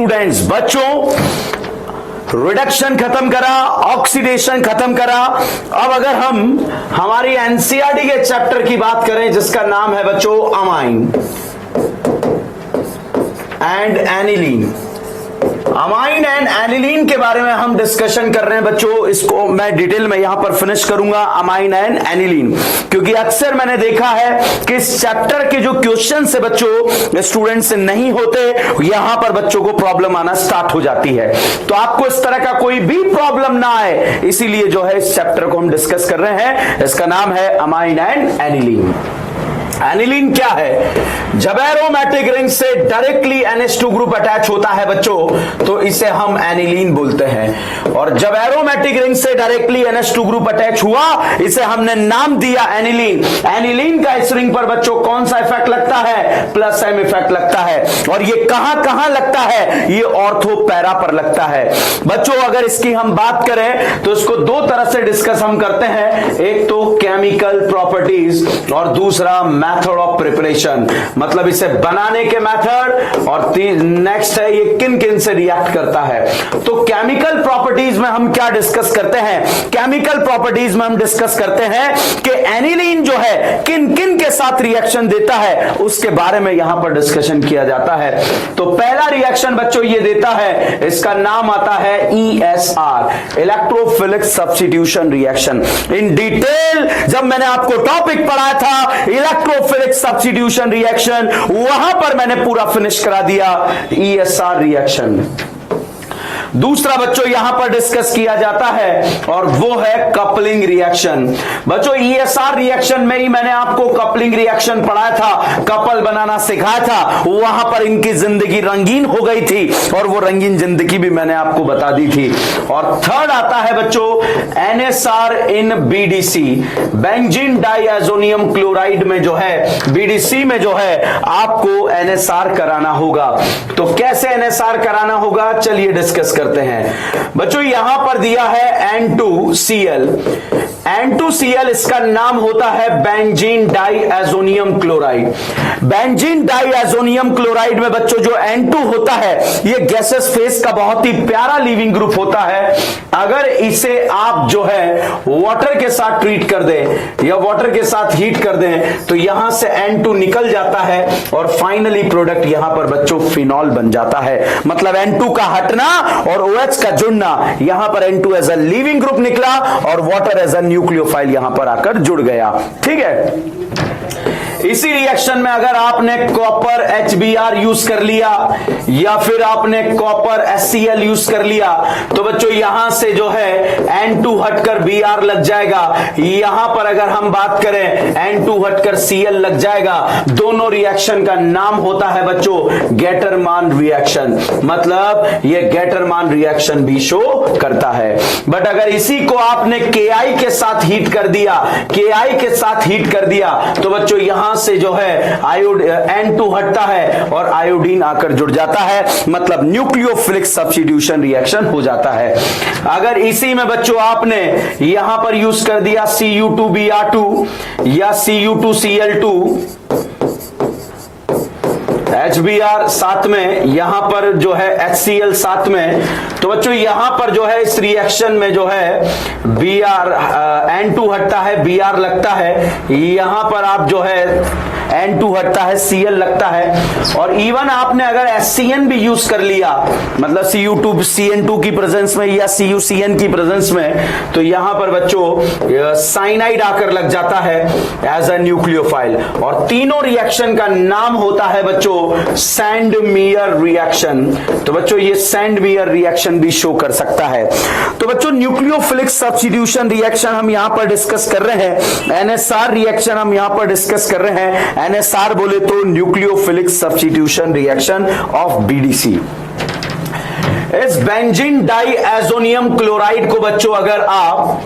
Students, बच्चों reduction खत्म करा, ऑक्सीडेशन खत्म करा। अब अगर हम हमारी एनसीईआरटी के चैप्टर की बात करें जिसका नाम है बच्चों amine and aniline. Amine and aniline के बारे में हम डिस्कशन कर रहे हैं बच्चों। इसको मैं डिटेल में यहां पर फिनिश करूंगा, अमाइन एंड एनिलीन, क्योंकि अक्सर मैंने देखा है कि इस चैप्टर के जो क्वेश्चन से बच्चों स्टूडेंट से नहीं होते, यहां पर बच्चों को प्रॉब्लम आना स्टार्ट हो जाती है। तो आपको इस तरह का कोई भी प्रॉब्लम ना आए, इसीलिए जो है इस चैप्टर को हम डिस्कस कर रहे हैं। इसका नाम है अमाइन एंड एनिलीन। एनिलीन क्या है? जब एरोमेटिक रिंग से डायरेक्टली NH2 ग्रुप अटैच होता है बच्चों, तो इसे हम एनिलीन बोलते हैं। और जब एरोमेटिक रिंग से डायरेक्टली NH2 ग्रुप अटैच हुआ, इसे हमने नाम दिया एनिलीन। एनिलीन का इस रिंग पर बच्चों कौन सा इफेक्ट लगता है? प्लस M इफेक्ट लगता है। और ये कहां कहां लगता है? ये ऑर्थो पैरा पर लगता है बच्चों। अगर इसकी हम बात करें तो इसको दो तरह से डिस्कस हम करते हैं, एक तो केमिकल प्रॉपर्टीज और दूसरा मेथड ऑफ प्रिपरेशन, मतलब इसे बनाने के मेथड, और नेक्स्ट है ये किन किन से रिएक्ट करता है। तो केमिकल प्रॉपर्टीज में हम क्या डिस्कस करते हैं? केमिकल प्रॉपर्टीज में हम डिस्कस करते हैं कि एनिलीन जो है किन किन के साथ रिएक्शन देता है, उसके बारे में यहां पर डिस्कशन किया जाता है। तो पहला रिएक्शन बच्चों ये देता है, इसका नाम आता है ESR, electrophilic substitution reaction. In detail जब मैंने आपको टॉपिक पढ़ाया था इलेक्ट्रोफिलिक सब्स्टिट्यूशन रिएक्शन, वहां पर मैंने पूरा फिनिश करा दिया ESR रिएक्शन। दूसरा बच्चों यहां पर डिस्कस किया जाता है और वो है कपलिंग रिएक्शन। बच्चों ESR रिएक्शन में ही मैंने आपको कपलिंग रिएक्शन पढ़ाया था, कपल बनाना सिखाया था। वहां पर इनकी जिंदगी रंगीन हो गई थी और वो रंगीन जिंदगी भी मैंने आपको बता दी थी। और थर्ड आता है बच्चों NSR इन BDC, बेंजीन डाइएजोनियम क्लोराइड में जो है BDC में जो है आपको NSR कराना होगा। तो कैसे NSR कराना होगा, चलिए डिस्कस करते हैं बच्चों। यहां पर दिया है N2Cl। N2Cl इसका नाम होता है benzene diazonium chloride. Benzene diazonium chloride में बच्चों जो N2 होता है, ये गैसेस फेस का बहुत ही प्यारा लीविंग ग्रुप होता है। अगर इसे आप जो है वाटर के साथ ट्रीट कर दें या वाटर के साथ हीट कर दें, तो यहां से N2 निकल जाता है और फाइनली प्रोडक्ट यहां पर बच्चों फिनॉल बन जाता है। मतलब N2 का हटना और OH का जुड़ना, यहां पर N2 as a leaving group निकला और वाटर एज अ न्यूक्लियोफाइल यहां पर आकर जुड़ गया। ठीक है। इसी रिएक्शन में अगर आपने कॉपर HBr यूज कर लिया या फिर आपने कॉपर HCl यूज कर लिया, तो बच्चों यहां से जो है N2 हटकर Br लग जाएगा। यहां पर अगर हम बात करें N2 हटकर Cl लग जाएगा। दोनों रिएक्शन का नाम होता है बच्चों गेटरमान रिएक्शन, मतलब ये गेटरमान रिएक्शन भी शो करता है। बट अगर इसी को आपने Ki के साथ हीट कर दिया, Ki के साथ हीट कर दिया, तो बच्चों यहां से जो है N2 हटता है और आयोडीन आकर जुड़ जाता है, मतलब न्यूक्लियोफिलिक सब्स्टिट्यूशन रिएक्शन हो जाता है। अगर इसी में बच्चों आपने यहां पर यूज कर दिया Cu2Br2 या Cu2Cl2, HBr साथ में, यहां पर जो है HCl साथ में, तो बच्चों यहां पर जो है इस रिएक्शन में जो है Br N2 हटता है, Br लगता है। यहां पर आप जो है N2 हटता है, Cl लगता है। और इवन आपने अगर HCN भी यूज कर लिया, मतलब Cu2CN2 की प्रेजेंस में या CuCN की प्रेजेंस में, तो यहां पर बच्चों साइनाइड आकर लग जाता है एज अ न्यूक्लियोफाइल। और तीनों रिएक्शन का नाम होता है बच्चों सैंडमियर रिएक्शन। तो बच्चों ये सैंडमियर रिएक्शन भी शो कर सकता है। तो बच्चों न्यूक्लियोफिलिक सब्स्टिट्यूशन रिएक्शन हम यहां पर डिस्कस कर रहे हैं, NSR रिएक्शन हम यहां पर डिस्कस कर रहे हैं। NSR बोले तो nucleophilic substitution reaction of BDC। इस बेंजीन डाइएजोनियम क्लोराइड को बच्चों अगर आप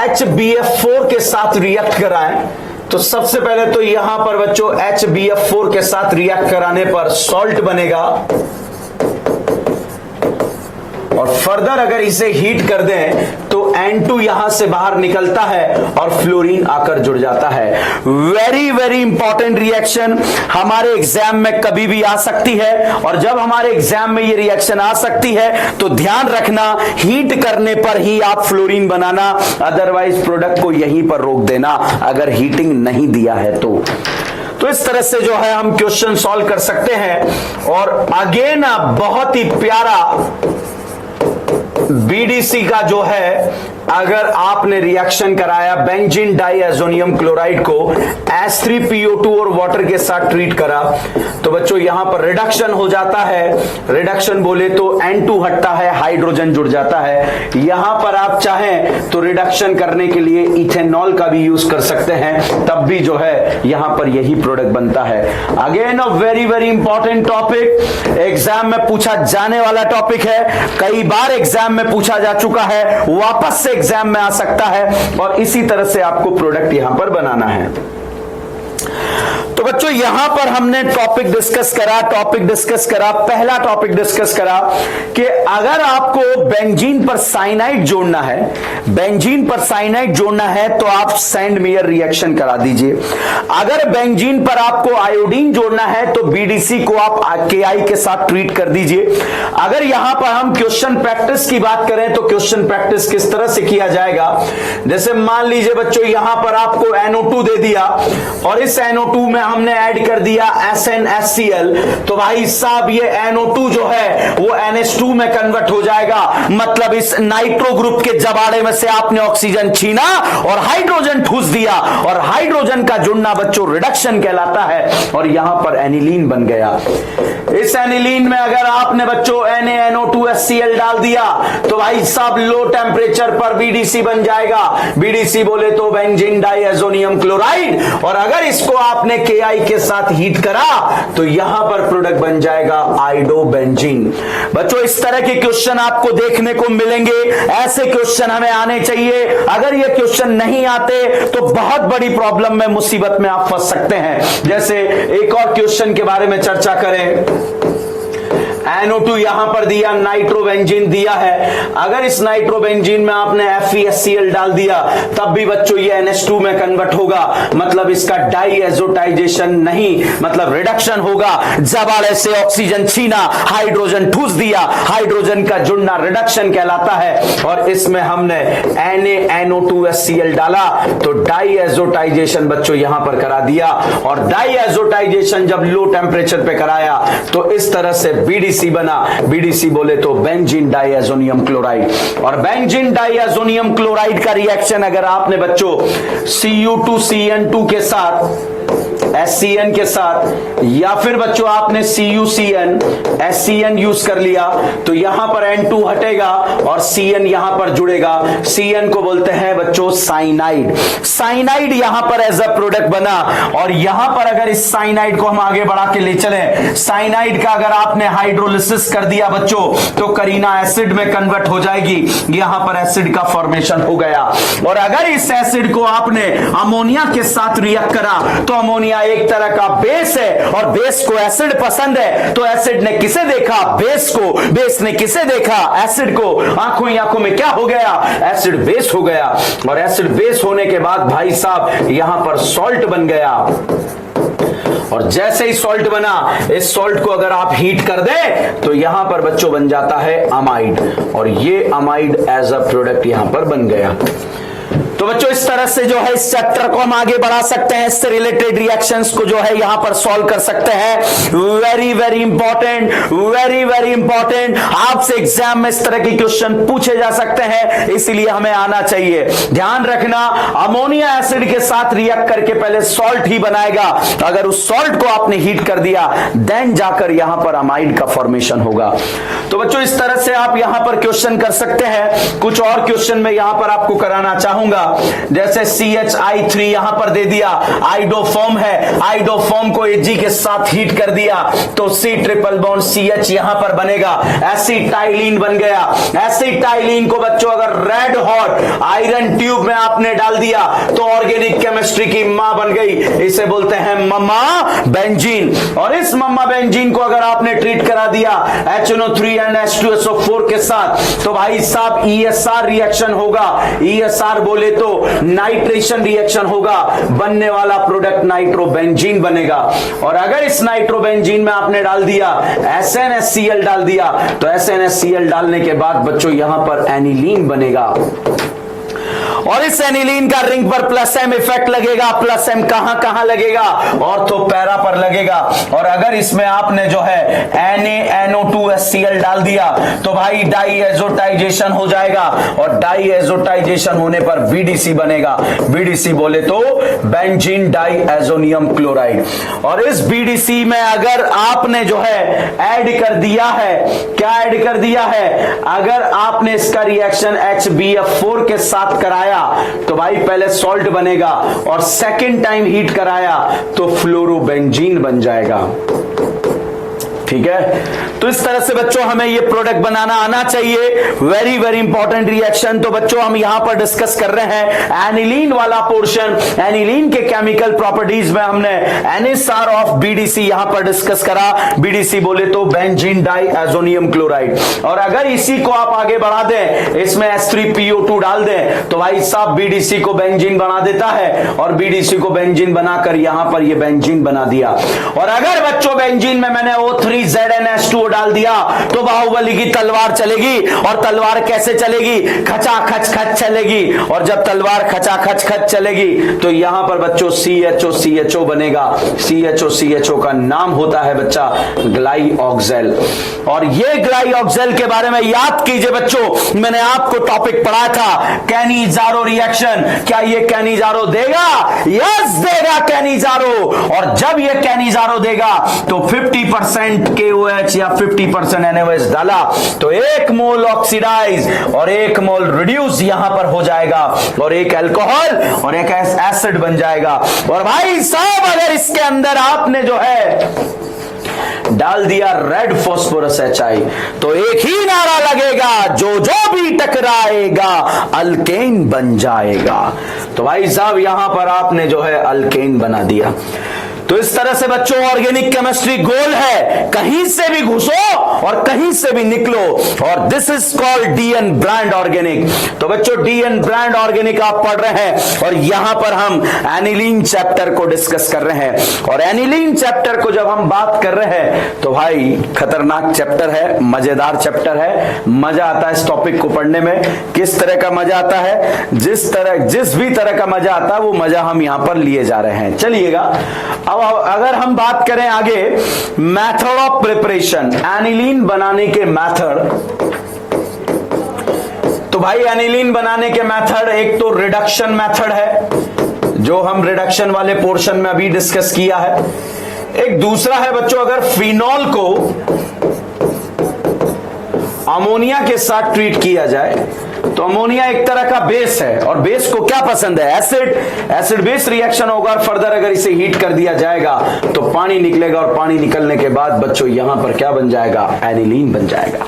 HBF4 के साथ रिएक्ट कराएं, तो सबसे पहले तो यहां पर बच्चों HBF4 के साथ रिएक्ट कराने पर सॉल्ट बनेगा, और फर्दर अगर इसे हीट कर दें तो N2 यहां से बाहर निकलता है और फ्लोरीन आकर जुड़ जाता है। वेरी वेरी इंपॉर्टेंट रिएक्शन हमारे एग्जाम में कभी भी आ सकती है, और जब हमारे एग्जाम में ये रिएक्शन आ सकती है तो ध्यान रखना हीट करने पर ही आप फ्लोरीन बनाना, अदरवाइज प्रोडक्ट को यहीं पर रोक देना अगर हीटिंग नहीं दिया है तो इस तरह से जो है हम क्वेश्चन सॉल्व कर सकते हैं। और अगेन बहुत ही प्यारा बीडीसी का जो है, अगर आपने रिएक्शन कराया बेंजीन डाइएजोनियम क्लोराइड को H3PO2 और वाटर के साथ ट्रीट करा तो बच्चों यहां पर रिडक्शन हो जाता है। रिडक्शन बोले तो N2 हटता है, हाइड्रोजन जुड़ जाता है। यहां पर आप चाहें तो रिडक्शन करने के लिए इथेनॉल का भी यूज कर सकते हैं, तब भी जो है यहां पर यही प्रोडक्ट बनता है। Again a very very important topic, exam में पूछा जाने वाला टॉपिक है, कई बार एग्जाम में पूछा जा चुका है, वापस से एग्जाम में आ सकता है, और इसी तरह से आपको प्रोडक्ट यहां पर बनाना है। तो बच्चों यहां पर हमने टॉपिक डिस्कस करा, पहला टॉपिक डिस्कस करा कि अगर आपको बेंजीन पर साइनाइड जोड़ना है, तो आप सेंड मेयर रिएक्शन करा दीजिए। अगर बेंजीन पर आपको आयोडीन जोड़ना है तो बीडीसी को आप केआई के साथ ट्रीट कर दीजिए। अगर यहां पर हम क्वेश्चन प्रैक्टिस की बात करें तो क्वेश्चन प्रैक्टिस किस तरह से किया जाएगा, जैसे मान लीजिए बच्चों यहां पर आपको NO2 दे दिया और इस NO2 में हमने ऐड कर दिया SnHCl, तो भाई साहब ये NO2 जो है वो NH2 में कन्वर्ट हो जाएगा। मतलब इस नाइट्रो ग्रुप के जबाड़े में से आपने ऑक्सीजन छीना और हाइड्रोजन ठूस दिया, और हाइड्रोजन का जुड़ना बच्चों रिडक्शन कहलाता है, और यहां पर एनिलीन बन गया। इस एनिलीन में अगर आपने बच्चों NaNO2HCl डाल दिया तो भाई साहब लो टेम्परेचर पर बीडीसी बन जाएगा। बीडीसी बोले तो बेंजीन डाइएजोनियम क्लोराइड, और अगर इसको आपने केआई के साथ हीट करा तो यहां पर प्रोडक्ट बन जाएगा आइडोबेंजीन। बच्चों इस तरह के क्वेश्चन आपको देखने को मिलेंगे, ऐसे क्वेश्चन हमें आने चाहिए। अगर ये क्वेश्चन नहीं आते तो बहुत बड़ी प्रॉब्लम में, मुसीबत में आप फंस सकते हैं। जैसे एक और क्वेश्चन के बारे में चर्चा करें, NO2 यहां पर दिया, नाइट्रोबेंजीन दिया है, अगर इस नाइट्रोबेंजीन में आपने FeHCl डाल दिया तब भी बच्चों ये NH2 में कन्वर्ट होगा, मतलब इसका डाइएजोटाइजेशन नहीं, मतलब रिडक्शन होगा। जबाड़े से ऑक्सीजन छीना, हाइड्रोजन ठूस दिया, हाइड्रोजन का जुड़ना रिडक्शन कहलाता है, और इसमें हमने NaNO2HCl डाला तो डाइएजोटाइजेशन बच्चों यहां पर करा दिया, और डाइएजोटाइजेशन जब लो टेम्परेचर पे कराया तो इस तरह से बीडीसी बना। बीडीसी बोले तो बेंजीन डाइएजोनियम क्लोराइड, और बेंजीन डाइएजोनियम क्लोराइड का रिएक्शन अगर आपने बच्चों Cu2CN2 के साथ, HCN के साथ, या फिर बच्चों आपने CuCN HCN यूज कर लिया तो यहां पर N2 हटेगा और CN यहां पर जुड़ेगा। CN को बोलते हैं बच्चों साइनाइड। साइनाइड यहां पर एज अ प्रोडक्ट बना, और यहां पर अगर इस साइनाइड को हम आगे बढ़ा के ले चले, साइनाइड का अगर आपने हाइड्रोलिसिस कर दिया बच्चों तो करीना एसिड में कन्वर्ट हो जाएगी, यहां पर एसिड का फॉर्मेशन हो गया। और अगर इस एसिड को आपने अमोनिया के साथ रिएक्ट करा तो अमोनिया एक तरह का बेस है, और बेस को एसिड पसंद है, तो एसिड ने किसे देखा, बेस को, बेस ने किसे देखा, एसिड को। आंखों ही आंखों में क्या हो गया, एसिड बेस हो गया, और एसिड बेस होने के बाद भाई साहब यहां पर सॉल्ट बन गया, और जैसे ही सॉल्ट बना, इस सॉल्ट को अगर आप हीट कर दें तो यहां पर बच्चों बन जाता है अमाइड, और ये अमाइड एज अ प्रोडक्ट यहां पर बन गया। तो बच्चों इस तरह से जो है इस चैप्टर को हम आगे बढ़ा सकते हैं, इससे रिलेटेड रिएक्शंस को जो है यहां पर सॉल्व कर सकते हैं। Very very important, very very important, आपसे एग्जाम में इस तरह के क्वेश्चन पूछे जा सकते हैं, इसीलिए हमें आना चाहिए। ध्यान रखना, अमोनिया एसिड के साथ रिएक्ट करके पहले सॉल्ट ही बनाएगा, अगर उस सॉल्ट को आपने हीट कर दिया देन जाकर यहां पर अमाइड का फॉर्मेशन होगा। तो बच्चों इस तरह से आप यहां पर क्वेश्चन कर सकते हैं। कुछ और क्वेश्चन में यहां पर आपको कराना चाहूंगा। जैसे CH3 यहां पर दे दिया, आइडोफॉर्म है, आइडोफॉर्म को Ag के साथ हीट कर दिया तो C ट्रिपल बॉन्ड CH यहां पर बनेगा, एसिटाइलिन बन गया। एसिटाइलिन को बच्चों अगर रेड हॉट आयरन ट्यूब में आपने डाल दिया तो ऑर्गेनिक केमिस्ट्री की मां बन गई, इसे बोलते हैं मम्मा बेंजीन। और इस मम्मा बेंजीन को अगर आपने ट्रीट करा दिया HNO3 and H2SO4 के साथ तो भाई साहब ESR रिएक्शन होगा। ESR बोले तो नाइट्रेशन रिएक्शन होगा, बनने वाला प्रोडक्ट नाइट्रोबेंजीन बनेगा। और अगर इस नाइट्रोबेंजीन में आपने डाल दिया SNHCl डाल दिया तो SNHCl डालने के बाद बच्चों यहां पर एनिलीन बनेगा। और इस एनिलीन का रिंग पर प्लस एम इफेक्ट लगेगा। प्लस एम कहां कहां लगेगा? ऑर्थो पैरा पर लगेगा। और अगर इसमें आपने जो है NaNO2HCl डाल दिया तो भाई डाईएजोटाइजेशन हो जाएगा, और डाईएजोटाइजेशन होने पर BDC बनेगा। BDC बोले तो बेंजीन डाईएजोनियम क्लोराइड। और इस BDC में अगर आपने जो है ऐड कर दिया है, क्या ऐड कर दिया है? अगर आपने इसका रिएक्शन HBF4 के साथ कराया तो भाई पहले सॉल्ट बनेगा और सेकेंड टाइम हीट कराया तो फ्लोरोबेंजीन बन जाएगा। ठीक है, तो इस तरह से बच्चों हमें ये प्रोडक्ट बनाना आना चाहिए। Very very important reaction. तो बच्चों हम यहां पर डिस्कस कर रहे हैं एनिलीन वाला पोर्शन। एनिलीन के केमिकल प्रॉपर्टीज में हमने NSR ऑफ BDC यहां पर डिस्कस करा। BDC बोले तो बेंजीन डाईएजोनियम क्लोराइड। और अगर इसी को आप आगे बढ़ा दें, इसमें H3PO2 डाल दें तो भाई साहब BDC को बेंजीन बना देता है, और BDC को बेंजीन बनाकर यहां पर ये बेंजीन बना दिया। और अगर बच्चों बेंजीन में मैंने O3ZNH2 डाल दिया तो बाहुबली की तलवार चलेगी। और तलवार कैसे चलेगी? खचा खच खच चलेगी। और जब तलवार खचा खच खच चलेगी तो यहां पर बच्चों CHO बनेगा। CHO का नाम होता है बच्चा ग्लाइऑक्सेल। और ये ग्लाइऑक्सेल के बारे में याद कीजिए बच्चों, मैंने आपको टॉपिक पढ़ा था कैनिजारो रिएक्शन। क्या ये कैनिजारो देगा? यस देगा कैनिजारो। और जब ये कैनिजारो देगा तो 50% KOH या 50% NaOH डाला तो 1 मोल ऑक्सीडाइज और 1 मोल रिड्यूस यहां पर हो जाएगा, और एक अल्कोहल और एक एसिड बन जाएगा। और भाई साहब अगर इसके अंदर आपने जो है डाल दिया रेड फॉस्फोरस HI तो एक ही नारा लगेगा, जो जो भी टकराएगा अल्केन बन जाएगा। तो भाई साहब यहां पर आपने जो है अल्केन बना दिया। तो इस तरह से बच्चों ऑर्गेनिक केमिस्ट्री गोल है, कहीं से भी घुसो और कहीं से भी निकलो। और this is called DN brand organic. तो बच्चों DN ब्रांड ऑर्गेनिक आप पढ़ रहे हैं, और यहां पर हम एनिलीन चैप्टर को डिस्कस कर रहे हैं। और एनिलीन चैप्टर को जब हम बात कर रहे हैं तो भाई खतरनाक चैप्टर है, मजेदार चैप्टर है। मजा आता है इस टॉपिक को पढ़ने में। किस तरह का मजा आता है? जिस भी तरह का मजा आता है वो मजा हम यहां पर लिए जा रहे हैं। चलिएगा, अब अगर हम बात करें आगे मेथड ऑफ प्रिपरेशन, एनिलीन बनाने के मेथड, तो भाई एनिलीन बनाने के मेथड एक तो रिडक्शन मेथड है जो हम रिडक्शन वाले पोर्शन में अभी डिस्कस किया है। एक दूसरा है बच्चों अगर फिनॉल को अमोनिया के साथ ट्रीट किया जाए तो अमोनिया एक तरह का बेस है, और बेस को क्या पसंद है? एसिड बेस रिएक्शन होगा। और फर्दर अगर इसे हीट कर दिया जाएगा तो पानी निकलेगा, और पानी निकलने के बाद बच्चों यहां पर क्या बन जाएगा? एनिलीन बन जाएगा।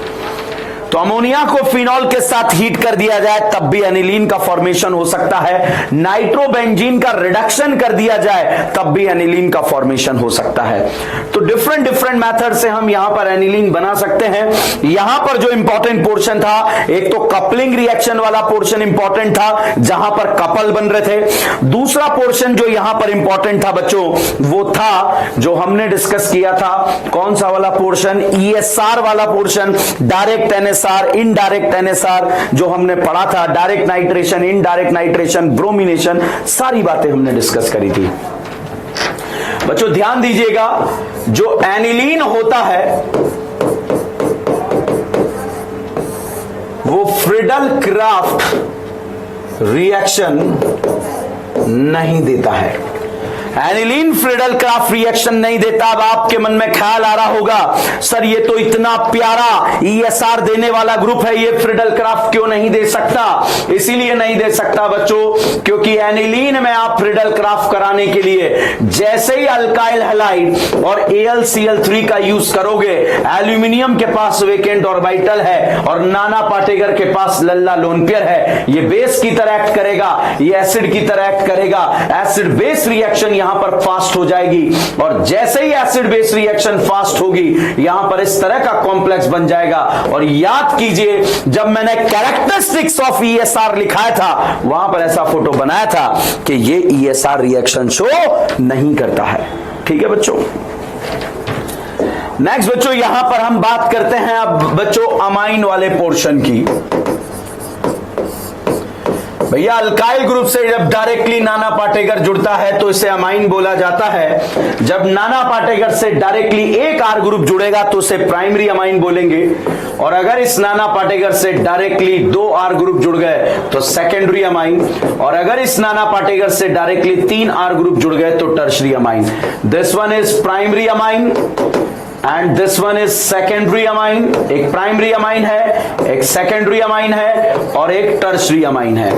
तो अमोनिया को फिनॉल के साथ हीट कर दिया जाए तब भी एनिलीन का फॉर्मेशन हो सकता है। नाइट्रोबेंजीन का रिडक्शन कर दिया जाए तब भी एनिलीन का फॉर्मेशन हो सकता है। तो डिफरेंट मेथड से हम यहां पर एनिलीन बना सकते हैं। यहां पर जो इंपॉर्टेंट पोर्शन था, एक तो कपलिंग रिएक्शन वाला पोर्शन इंपॉर्टेंट था जहां पर कपल बन रहे थे। दूसरा पोर्शन जो यहां पर इंपॉर्टेंट था बच्चों वो था जो हमने डिस्कस किया था, कौन सा वाला पोर्शन? ESR वाला portion, direct NSR, indirect NSR जो हमने पढ़ा था, direct nitration, indirect nitration, bromination, सारी बातें हमने डिस्कस करी थी। बच्चों ध्यान दीजिएगा, जो एनिलीन होता है वो फ्रीडल क्राफ्ट रिएक्शन नहीं देता है। एनिलीन फ्रीडल क्राफ्ट रिएक्शन नहीं देता। अब आपके मन में ख्याल आ रहा होगा, सर ये तो इतना प्यारा ESR देने वाला ग्रुप है, ये फ्रीडल क्राफ्ट क्यों नहीं दे सकता? इसीलिए नहीं दे सकता बच्चों, क्योंकि एनिलीन में आप फ्रीडल क्राफ्ट कराने के लिए जैसे ही अल्काइल हैलाइड और AlCl3 का यूज करोगे, एल्यूमिनियम के पास वेकेंट ऑर्बिटल है और नाना पाटेगर के पास लल्ला लोन पेयर है, ये बेस की तरह एक्ट करेगा, ये एसिड की तरह एक्ट करेगा। एसिड बेस रिएक्शन यहां पर फास्ट हो जाएगी और जैसे ही एसिड बेस रिएक्शन फास्ट होगी, यहां पर इस तरह का कॉम्प्लेक्स बन जाएगा। और याद कीजिए, जब मैंने कैरेक्टरिस्टिक्स ऑफ ESR लिखाया था, वहां पर ऐसा फोटो बनाया था कि ये ESR रिएक्शन शो नहीं करता है। ठीक है बच्चों। नेक्स्ट बच्चों, यहां पर हम बात करते हैं अब बच्चों अमाइन वाले पोर्शन की। भैया अल्काइल ग्रुप से जब डायरेक्टली नाना पाटेगर जुड़ता है तो इसे अमाइन बोला जाता है। जब नाना पाटेगर से डायरेक्टली एक R ग्रुप जुड़ेगा तो उसे प्राइमरी अमाइन बोलेंगे, और अगर इस नाना पाटेगर से डायरेक्टली 2 R ग्रुप जुड़ गए तो सेकेंडरी अमाइन, और अगर इस नाना पाटेगर से डायरेक्टली 3 R ग्रुप जुड़ गए तो tertiary amine. This one is primary amine and this one is secondary amine. एक प्राइमरी अमाइन है, एक सेकेंडरी अमाइन है और एक टर्शरी अमाइन है।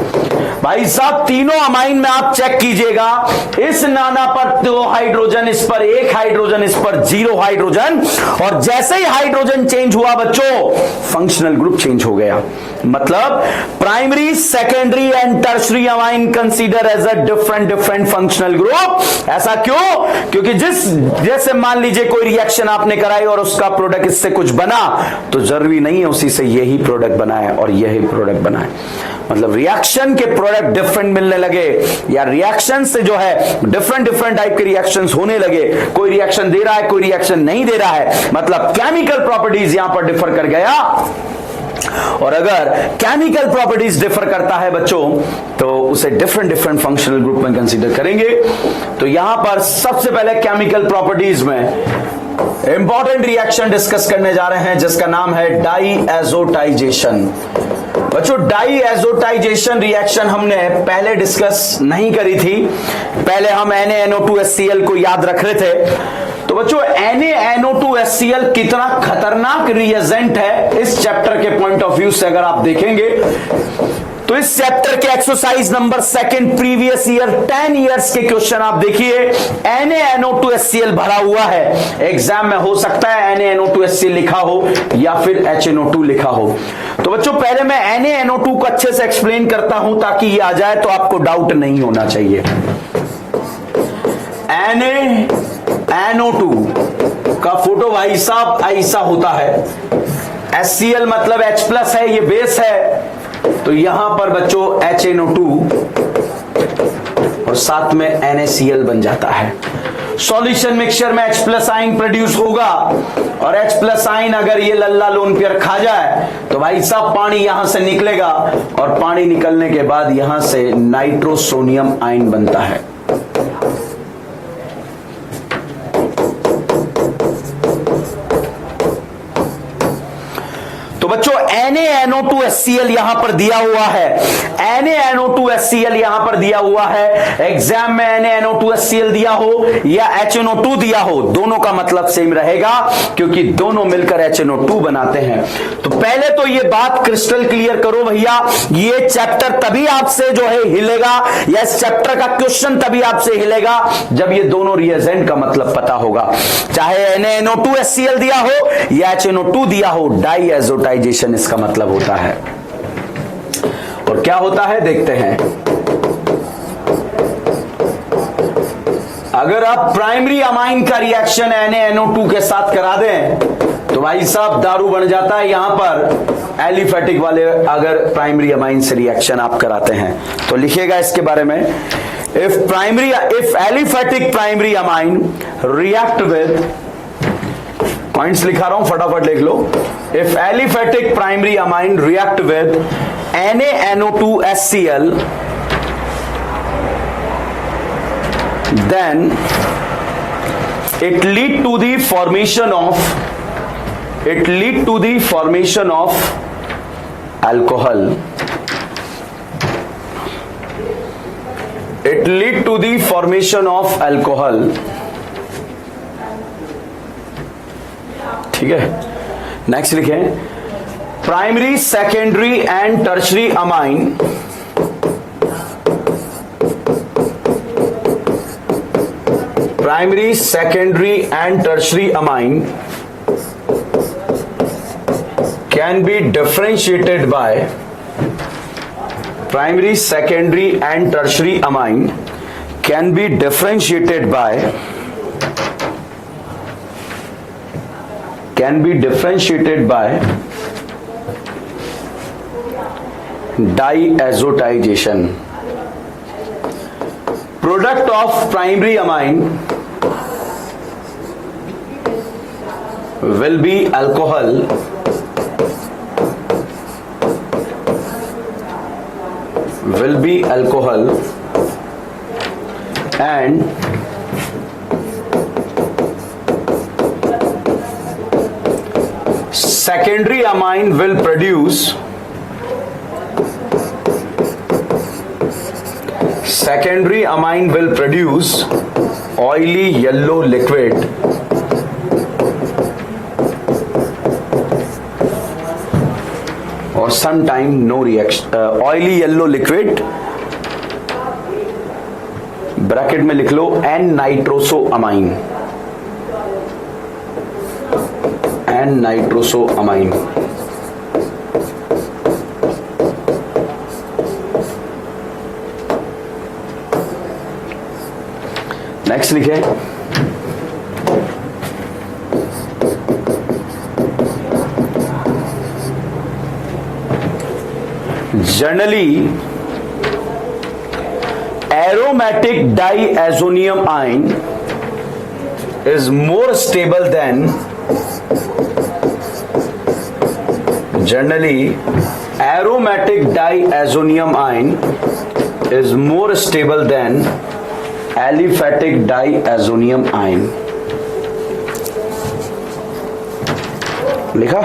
भाई साहब तीनों अमाइन में आप चेक कीजिएगा, इस नाना पर 2 हाइड्रोजन, इस पर 1 हाइड्रोजन, इस पर 0 हाइड्रोजन, और जैसे ही हाइड्रोजन चेंज हुआ बच्चों, फंक्शनल ग्रुप चेंज हो गया। मतलब primary, secondary and tertiary amine consider as a different functional group. ऐसा क्यों? क्योंकि जैसे मान लीजिए कोई रिएक्शन आपने कराई और उसका प्रोडक्ट इससे कुछ बना, तो जरूरी नहीं है उसी से यही प्रोडक्ट बना है और यही प्रोडक्ट बना है। मतलब रिएक्शन के प्रोडक्ट डिफरेंट मिलने लगे, या रिएक्शन से जो है डिफरेंट टाइप के रिएक्शंस होने लगे। कोई रिएक्शन दे रहा है, कोई रिएक्शन नहीं दे रहा है, मतलब केमिकल प्रॉपर्टीज यहां पर डिफर कर गया। और अगर केमिकल प्रॉपर्टीज डिफर करता है बच्चों, तो उसे डिफरेंट फंक्शनल ग्रुप में कंसीडर करेंगे। तो यहां पर सबसे पहले केमिकल प्रॉपर्टीज में इंपॉर्टेंट रिएक्शन डिस्कस करने जा रहे हैं, जिसका नाम है डाईएजोटाइजेशन। बच्चों डाईएजोटाइजेशन रिएक्शन हमने पहले डिस्कस नहीं करी थी, पहले हम NaNO2HCl को याद रख रहे थे। तो बच्चों NaNO2HCl कितना खतरनाक रिएजेंट है इस चैप्टर के पॉइंट ऑफ व्यू से अगर आप देखेंगे, तो इस चैप्टर के exercise number 2 previous year 10 years के क्वेश्चन आप देखिए, NaNO2HCl भरा हुआ है। एग्जाम में हो सकता है NaNO2HCl लिखा हो या फिर HNO2 लिखा हो। तो बच्चों पहले मैं NaNO2 को अच्छे से एक्सप्लेन करता हूं ताकि ये आ जाए तो आपको डाउट नहीं होना चाहिए। NaNO2 का फोटो भाई साहब ऐसा होता है। HCl मतलब H+ है, ये बेस है, तो यहां पर बच्चों HNO2 और साथ में NaCl बन जाता है। सॉल्यूशन मिक्सचर में H+ आयन प्रोड्यूस होगा, और H+ आयन अगर ये लल्ला लोन पेयर खा जाए तो भाई साहब पानी यहां से निकलेगा, और पानी निकलने के बाद यहां से नाइट्रोसोनियम आयन बनता है। तो बच्चों NaNO2HCl यहां पर दिया हुआ है, NaNO2HCl यहां पर दिया हुआ है। एग्जाम में NaNO2HCl दिया हो या HNO2 दिया हो, दोनों का मतलब सेम रहेगा, क्योंकि दोनों मिलकर HNO2 बनाते हैं। तो पहले तो ये बात क्रिस्टल क्लियर करो भैया, ये चैप्टर तभी आपसे जो है हिलेगा, या इस चैप्टर का क्वेश्चन तभी आपसे हिलेगा जब ये दोनों रिएजेंट का मतलब पता होगा। चाहे NaNO2HCl दिया हो या HNO2 दिया हो, डाईएजोटाइजेशन इसका मतलब होता है। और क्या होता है देखते हैं। अगर आप प्राइमरी अमाइन का रिएक्शन NaNO2 के साथ करा दें तो भाई साहब दारू बन जाता है। यहां पर एलिफेटिक वाले अगर प्राइमरी अमाइन से रिएक्शन आप कराते हैं तो लिखिएगा इसके बारे में, if aliphatic primary amine react with, points लिखा रहा हूं फटाफट लिख लो। If aliphatic primary amine react with NaNO2HCl, then it lead to the formation of alcohol it lead to the formation of alcohol. ठीक है, नेक्स्ट लिखें primary secondary and tertiary amine primary secondary and tertiary amine can be differentiated by primary secondary and tertiary amine can be differentiated by diazotization. Product of primary amine will be alcohol and secondary amine will produce oily yellow liquid or sometime no reaction. Oily yellow liquid bracket में लिख लो N नाइट्रोसोअमाइन. Next लिखे generally aromatic diazonium ion is more stable than aliphatic diazonium ion. लिखा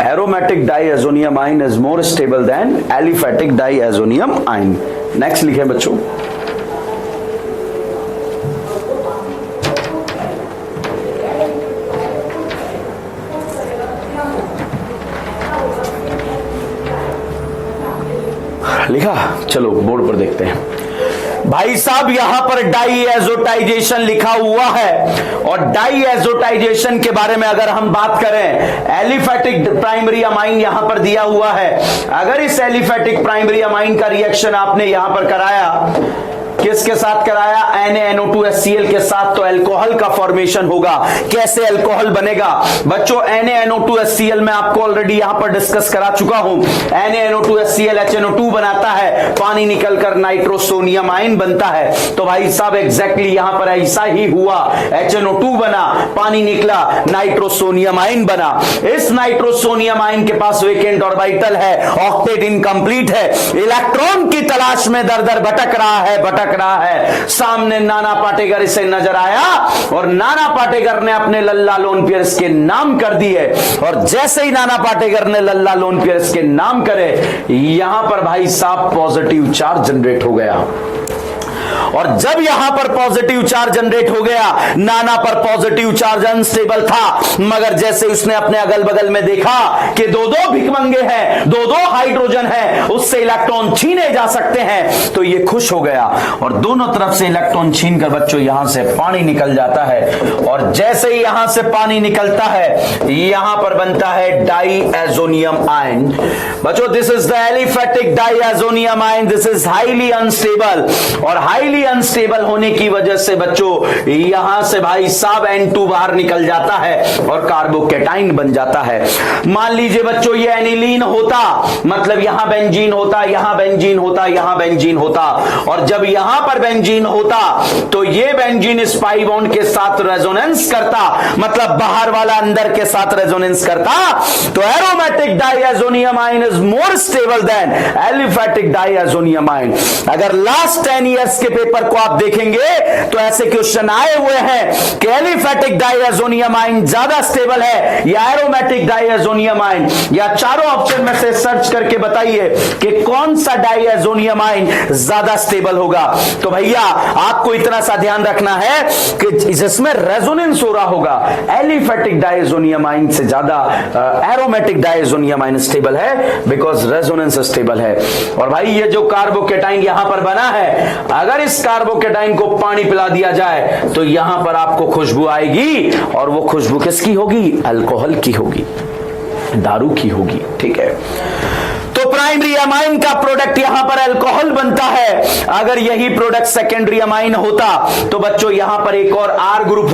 aromatic diazonium ion is more stable than aliphatic diazonium ion. Next लिखे बच्चों लिखा, चलो board पर देखते हैं. भाई साहब यहां पर डाईएजोटाइजेशन लिखा हुआ है और डाईएजोटाइजेशन के बारे में अगर हम बात करें, एलिफेटिक प्राइमरी अमाइन यहां पर दिया हुआ है. अगर इस एलिफेटिक प्राइमरी अमाइन का रिएक्शन आपने यहां पर कराया, किसके साथ कराया? NaNO2HCl के साथ, तो अल्कोहल का फॉर्मेशन होगा. कैसे अल्कोहल बनेगा बच्चों? NaNO2HCl में आपको ऑलरेडी यहां पर डिस्कस करा चुका हूं. NaNO2HCl HNO2 बनाता है, पानी निकलकर नाइट्रोसोनियम आयन बनता है. तो भाई साहब एग्जैक्टली यहां पर ऐसा ही हुआ. HNO2 बना, पानी निकला, नाइट्रोसोनियम आयन बना. इस नाइट्रोसोनियम आयन के पास वेकेंट ऑर्बिटल है, ऑक्टेट इनकंप्लीट है, इलेक्ट्रॉन की तलाश में दर दर भटक रहा है. सामने नाना पाटेकर इसे नजर आया और नाना पाटेकर ने अपने लल्ला लोन पियर्स के नाम कर दिए. और जैसे ही नाना पाटेकर ने लल्ला लोन पियर्स के नाम करे, यहां पर भाई साहब पॉजिटिव चार्ज जनरेट हो गया. और जब यहां पर पॉजिटिव चार्ज जनरेट हो गया, नाना पर पॉजिटिव चार्ज अनस्टेबल था, मगर जैसे उसने अपने अगल बगल में देखा कि दो दो भिकमंगे हैं, दो दो हाइड्रोजन है, उससे इलेक्ट्रॉन छीने जा सकते हैं, तो ये खुश हो गया और दोनों तरफ से इलेक्ट्रॉन छीन कर बच्चों यहां से पानी निकल जाता है. और जैसे ही यहां से पानी निकलता है, यहां पर बनता है डाईएजोनियम आयन. बच्चों this is the aliphatic diazonium ion. This is highly unstable और हाईली अनस्टेबल होने की वजह से बच्चों यहां से भाई साहब N2 बाहर निकल जाता है और कार्बोकेटाइन बन जाता है. मान लीजिए बच्चों ये एनिलीन होता, मतलब यहां बेंजीन होता, यहां बेंजीन होता, यहां बेंजीन होता, और जब यहां पर बेंजीन होता तो ये बेंजीन इस पाई बॉन्ड के साथ रेजोनेंस करता, मतलब बाहर वाला अंदर के साथ रेजोनेंस करता. तो aromatic diazonium ion is more stable than aliphatic diazonium ion. अगर लास्ट 10 ईयर्स के पेपर को आप देखेंगे तो ऐसे क्वेश्चन आए हुए हैं कि एलिफेटिक डाइएज़ोनियमाइन ज्यादा स्टेबल है या एरोमेटिक डाइएज़ोनियमाइन, या चारों ऑप्शन में से सर्च करके बताइए कि कौन सा डाइएज़ोनियमाइन ज्यादा स्टेबल होगा। तो भैया आपको इतना सा ध्यान रखना है कि जिसमें रेजोनेंस हो रहा होगा एलिफेटिक डाइएज़ोनियमाइन से ज्यादा एरोमेटिक डाइएज़ोनियमाइन स्टेबल है, बिकॉज रेजोनेंस स्टेबल है। और भाई ये जो कार्बोकेटाइन यहां पर बना है, अगर इस कार्बोकेटाइन को पानी पिला दिया जाए तो यहां पर आपको खुशबू आएगी, और वो खुशबू किसकी होगी? अल्कोहल की होगी, दारू की होगी। ठीक है, तो प्राइमरी अमाइन का प्रोडक्ट यहां पर अल्कोहल बनता है। अगर यही प्रोडक्ट सेकेंडरी अमाइन होता तो बच्चों यहां पर एक और आर ग्रुप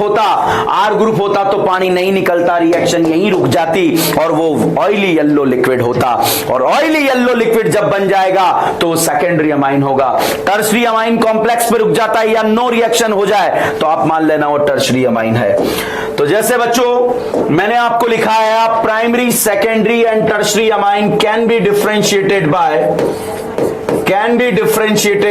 होता तो पानी नहीं निकलता, रिएक्शन यहीं रुक जाती और वो ऑयली येलो लिक्विड होता, और ऑयली येलो लिक्विड जब बन जाएगा तो सेकेंडरी अमाइन होगा। टर्शरी अमाइन कॉम्प्लेक्स पे रुक जाता है या नो रिएक्शन हो जाए तो आप मान लेना वो टर्शरी अमाइन है। तो जैसे बच्चों मैंने आपको लिखा है, primary, secondary and tertiary amine can be differentiated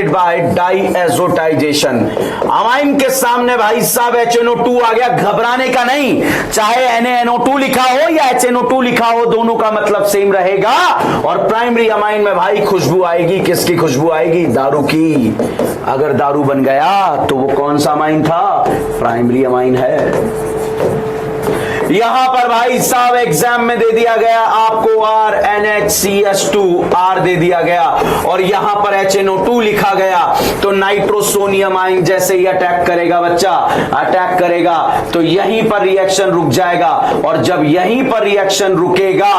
by diazotization. Amine के सामने भाई साहब HNO2 आ गया, घबराने का नहीं, चाहे NaNO2 लिखा हो या HNO2 लिखा हो, दोनों का मतलब सेम रहेगा। और प्राइमरी अमाइन में भाई खुशबू आएगी, किसकी खुशबू आएगी? दारू की। अगर दारू बन गया तो वो कौन सा अमाइन था? प्राइमरी अमाइन है। यहां पर भाई साहब एग्जाम में दे दिया गया आपको RNHCH2 R दे दिया गया, और यहां पर HNO2 लिखा गया, तो नाइट्रोसोनियम आइन जैसे ही अटैक करेगा बच्चा, अटैक करेगा तो यहीं पर रिएक्शन रुक जाएगा, और जब यहीं पर रिएक्शन रुकेगा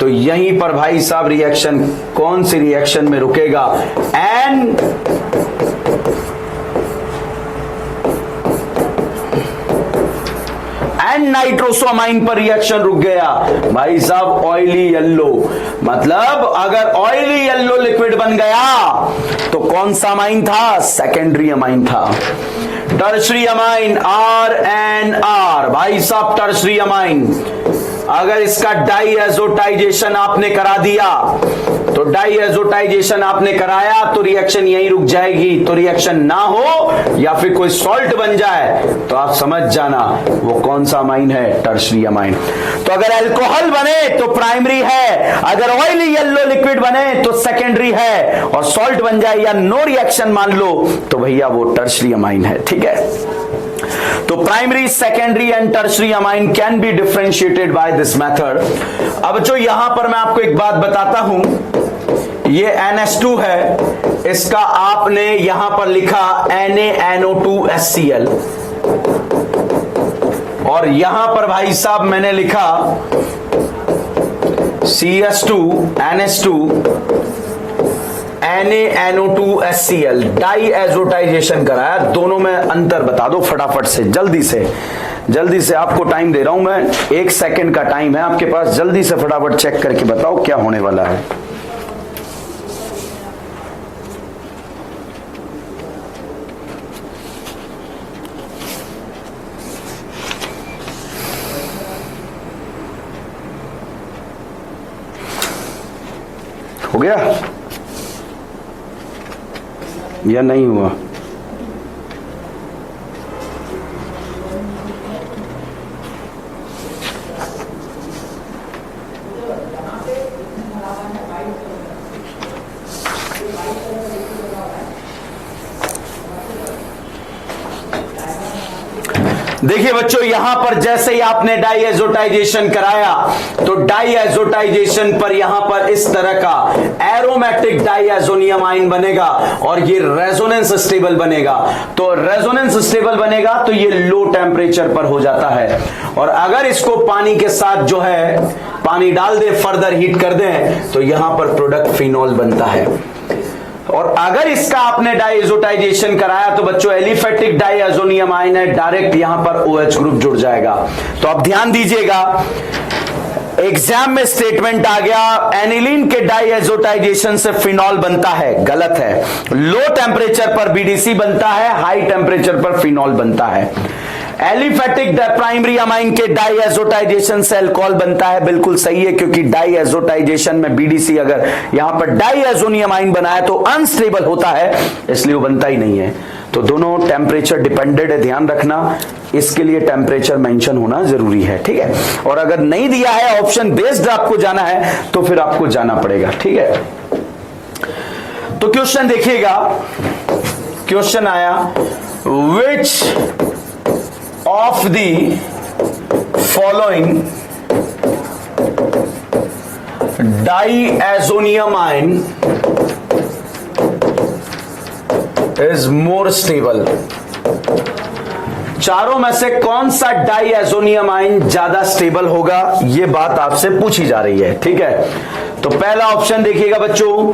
तो यहीं पर भाई साहब रिएक्शन कौन सी रिएक्शन में रुकेगा? एन नाइट्रोसोमाइन पर रिएक्शन रुक गया भाई साहब, ऑयली येलो। मतलब अगर ऑयली येलो लिक्विड बन गया तो कौन सा अमाइन था? सेकेंडरी अमाइन था। टर्शरी अमाइन RNR भाई साहब, टर्शरी अमाइन अगर इसका डाइएज़ोटाइजेशन आपने करा दिया तो डाइएज़ोटाइजेशन आपने कराया तो रिएक्शन यहीं रुक जाएगी। तो रिएक्शन ना हो या फिर कोई सॉल्ट बन जाए तो आप समझ जाना वो कौन सा अमाइन है? Tertiary amine. तो अगर अल्कोहल बने तो प्राइमरी है, अगर ऑयली येलो लिक्विड बने तो सेकेंडरी है, और सॉल्ट बन जाए या नो रिएक्शन मान लो तो भैया वो टर्शरी अमाइन है। ठीक है, तो primary, secondary and tertiary amine can be differentiated by this method. अब जो यहां पर मैं आपको एक बात बताता हूं, ये NH2 है, इसका आपने यहां पर लिखा NaNO2HCl, और यहां पर भाई साहब मैंने लिखा CS2 NH2 NaNO2HCl, डाइएज़ोटाइजेशन कराया। दोनों में अंतर बता दो फटाफट से, जल्दी से आपको टाइम दे रहा हूं मैं, 1 सेकंड का टाइम है आपके पास, जल्दी से फटाफट चेक करके बताओ क्या होने वाला है। हो गया या नहीं हुआ? देखिए बच्चों, यहां पर जैसे ही आपने डाइएज़ोटाइजेशन कराया तो डाइएज़ोटाइजेशन पर यहां पर इस तरह का एरोमेटिक डाइएज़ोनियम आइन बनेगा और ये रेजोनेंस स्टेबल बनेगा। तो रेजोनेंस स्टेबल बनेगा तो ये लो टेम्परेचर पर हो जाता है, और अगर इसको पानी के साथ जो है पानी डाल दे, फर्दर हीट कर दें तो यहां पर प्रोडक्ट फिनॉल बनता है। और अगर इसका आपने डाइएज़ोटाइजेशन कराया तो बच्चों एलिफेटिक डाइएज़ोनियम आइन है, डायरेक्ट यहां पर OH ग्रुप जुड़ जाएगा। तो अब ध्यान दीजिएगा, एग्जाम में स्टेटमेंट आ गया एनिलीन के डाइएज़ोटाइजेशन से फिनॉल बनता है, गलत है। लो टेम्परेचर पर BDC बनता है, हाई टेम्परेचर पर फिनॉल बनता है। एलिफेटिक प्राइमरी अमाइन के डाईएजोटाइजेशन से अल्कोहल बनता है, बिल्कुल सही है, क्योंकि डाईएजोटाइजेशन में बीडीसी अगर यहां पर डाईएजोनियमाइन बना है तो अनस्टेबल होता है, इसलिए वो बनता ही नहीं है। तो दोनों टेम्परेचर डिपेंडेंट है, ध्यान रखना, इसके लिए टेम्परेचर मेंशन होना जरूरी है, ठीक है। और अगर नहीं दिया है, ऑप्शन बेस्ड आपको जाना है, तो फिर आपको जाना पड़ेगा, ठीक है। तो क्वेश्चन देखिएगा, क्वेश्चन आया, which of the following diazonium amine is more stable. चारों में से कौन सा डाईएजोनियमाइन ज्यादा स्टेबल होगा, यह बात आपसे पूछी जा रही है, ठीक है। तो पहला ऑप्शन देखिएगा बच्चों,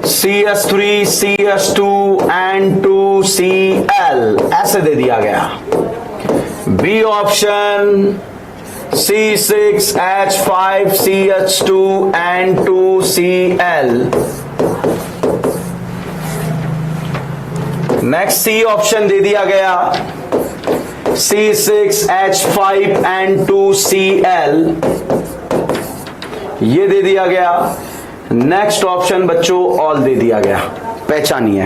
CH3 CH2 N2Cl ऐसे दे दिया गया। B option C6H5 CH2 N2Cl। Next C option दे दिया गया, C6H5 N2Cl, ये दे दिया गया। नेक्स्ट ऑप्शन बच्चों ऑल दे दिया गया। पहचानिए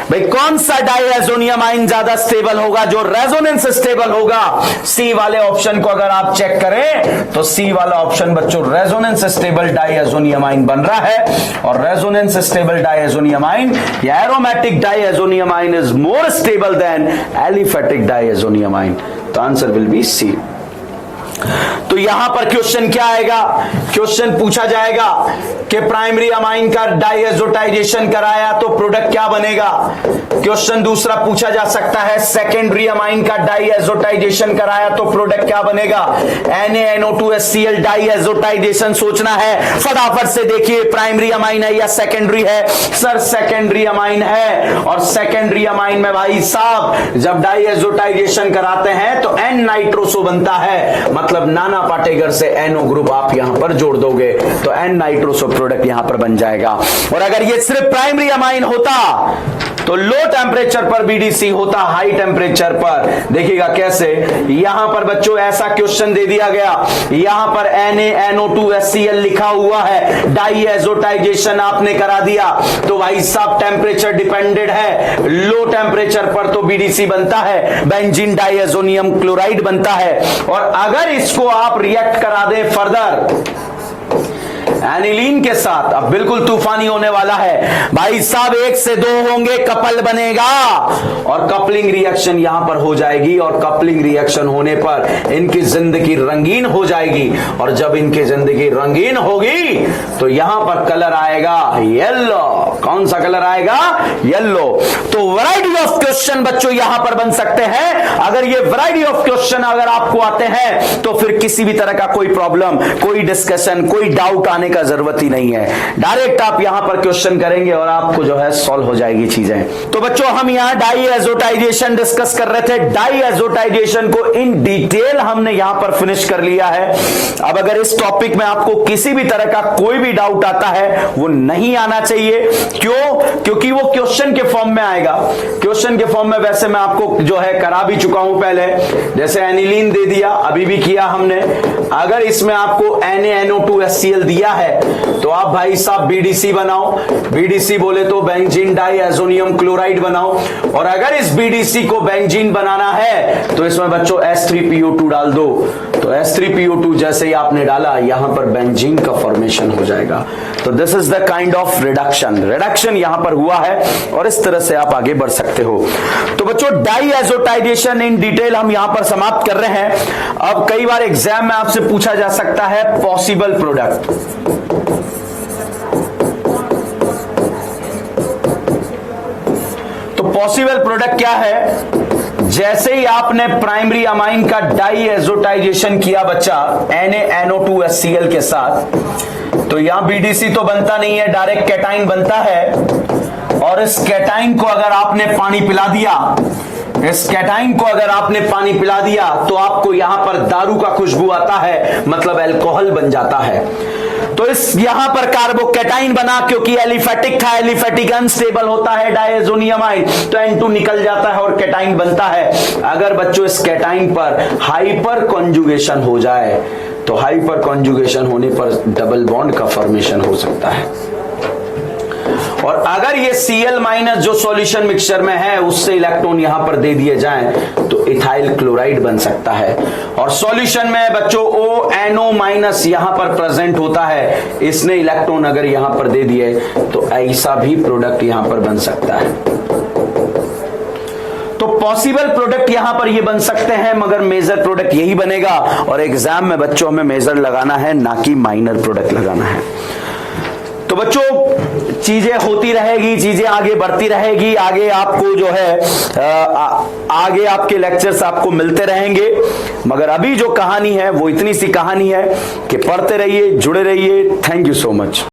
भाई कौन सा डाईएजोनियमाइन ज्यादा स्टेबल होगा, जो रेजोनेंस स्टेबल होगा। सी वाले ऑप्शन को अगर आप चेक करें तो सी वाला ऑप्शन बच्चों रेजोनेंस स्टेबल डाईएजोनियमाइन बन रहा है, और रेजोनेंस स्टेबल डाईएजोनियमाइन या aromatic diazonium amine is more stable than aliphatic diazonium amine. तो आंसर विल बी सी। तो यहां पर क्वेश्चन क्या आएगा, क्वेश्चन पूछा जाएगा कि प्राइमरी अमाइन का डाईएजोटाइजेशन कराया तो प्रोडक्ट क्या बनेगा। क्वेश्चन दूसरा पूछा जा सकता है, सेकेंडरी अमाइन का डाईएजोटाइजेशन कराया तो प्रोडक्ट क्या बनेगा। NaNO2HCl डाईएजोटाइजेशन सोचना है, फटाफट से देखिए प्राइमरी अमाइन है या सेकेंडरी है। सर सेकेंडरी अमाइन है, और सेकेंडरी अमाइन में भाई साहब जब डाईएजोटाइजेशन कराते हैं तो N नाइट्रोसो बनता है, मतलब नाना पाटेगर से NO ग्रुप आप यहां पर जोड़ दोगे तो N नाइट्रोसो प्रोडक्ट यहां पर बन जाएगा। और अगर ये सिर्फ प्राइमरी अमाइन होता तो लो टेम्परेचर पर बीडीसी होता, हाई टेम्परेचर पर देखिएगा कैसे। यहां पर बच्चों ऐसा क्वेश्चन दे दिया गया, यहां पर NaNO2HCl लिखा हुआ है, डाईएजोटाइजेशन आपने करा दिया तो भाई साहब टेम्परेचर डिपेंडेंट है। लो टेम्परेचर पर तो बीडीसी बनता है, बेंजीन डाईएजोनियम क्लोराइड बनता है। और अगर इसको आप रिएक्ट करा दें फर्दर एनिलीन के साथ, अब बिल्कुल तूफानी होने वाला है भाई साहब, 1 से 2 होंगे, कपल बनेगा और कपलिंग रिएक्शन यहां पर हो जाएगी, और कपलिंग रिएक्शन होने पर इनकी जिंदगी रंगीन हो जाएगी। और जब इनकी जिंदगी रंगीन होगी तो यहां पर कलर आएगा येलो। कौन सा कलर आएगा, येलो। तो वैरायटी ऑफ क्वेश्चन बच्चों यहां पर बन सकते हैं। अगर ये वैरायटी ऑफ क्वेश्चन अगर आपको आते हैं तो फिर किसी भी तरह का कोई प्रॉब्लम, कोई डिस्कशन, कोई डाउट आने का जरूरत ही नहीं है, डायरेक्ट आप यहां पर क्वेश्चन करेंगे और आपको जो है सॉल्व हो जाएगी चीजें। तो बच्चों हम यहां डाईएजोटाइजेशन डिस्कस कर रहे थे, डाईएजोटाइजेशन को इन डिटेल हमने यहां पर फिनिश कर लिया है। अब अगर इस टॉपिक में आपको किसी भी तरह का कोई भी डाउट आता है, वो नहीं आना चाहिए। क्यों? क्योंकि वो क्वेश्चन के फॉर्म में आएगा। क्वेश्चन के फॉर्म में वैसे मैं आपको जो है करा भी चुका हूं पहले, जैसे एनिलीन दे दिया, अभी भी किया हमने। अगर इसमें आपको NaNO2HCl दिया है तो आप भाई साहब बीडीसी बनाओ, बीडीसी बोले तो बेंजीन डाईएजोनियम क्लोराइड बनाओ। और अगर इस बीडीसी को बेंजीन बनाना है तो इसमें बच्चों H3PO2 डाल दो। तो H3PO2 जैसे ही आपने डाला यहां पर बेंजीन का फॉर्मेशन हो जाएगा। तो this is the kind of reduction यहां पर हुआ है, और इस तरह से आप आगे बढ़ सकते हो। तो बच्चों डाईएजोटाइजेशन इन डिटेल हम यहां पर समाप्त कर रहे हैं। अब कई बार एग्जाम में आपसे पूछा जा सकता है पॉसिबल प्रोडक्ट। तो पॉसिबल प्रोडक्ट क्या है, जैसे ही आपने प्राइमरी अमाइन का डाईएजोटाइजेशन किया बच्चा NaNO2HCl के साथ, तो यहां बीडीसी तो बनता नहीं है, डायरेक्ट कैटाइन बनता है। और इस कैटाइन को अगर आपने पानी पिला दिया, इस कैटाइन को अगर आपने पानी पिला दिया तो आपको यहां पर दारू का खुशबू आता है, मतलब अल्कोहल बन जाता है। तो इस यहां पर कार्बोकैटाइन बना, क्योंकि एलिफेटिक था, एलिफेटिक अनस्टेबल होता है डायजोनियम आयन, तो N2 निकल जाता है और कैटाइन बनता है। अगर बच्चों इस कैटाइन पर हाइपर कॉन्जुगेशन हो जाए तो हाइपर कॉन्जुगेशन होने पर डबल बॉन्ड का फॉर्मेशन हो सकता है। और अगर ये Cl- जो सॉल्यूशन मिक्सचर में है उससे इलेक्ट्रॉन यहां पर दे दिए जाएं तो इथाइल क्लोराइड बन सकता है। और सॉल्यूशन में बच्चों ONO- यहां पर प्रेजेंट होता है, इसने इलेक्ट्रॉन अगर यहां पर दे दिए तो ऐसा भी प्रोडक्ट यहां पर बन सकता है। तो पॉसिबल प्रोडक्ट यहां पर ये बन सकते हैं, मगर मेजर प्रोडक्ट यही बनेगा। और एग्जाम में बच्चों हमें मेजर लगाना है, ना कि माइनर प्रोडक्ट लगाना है। तो बच्चों चीजें होती रहेगी, चीजें आगे बढ़ती रहेगी, आगे आपको जो है आगे आपके लेक्चर्स आपको मिलते रहेंगे। मगर अभी जो कहानी है वो इतनी सी कहानी है कि पढ़ते रहिए, जुड़े रहिए। Thank you so much.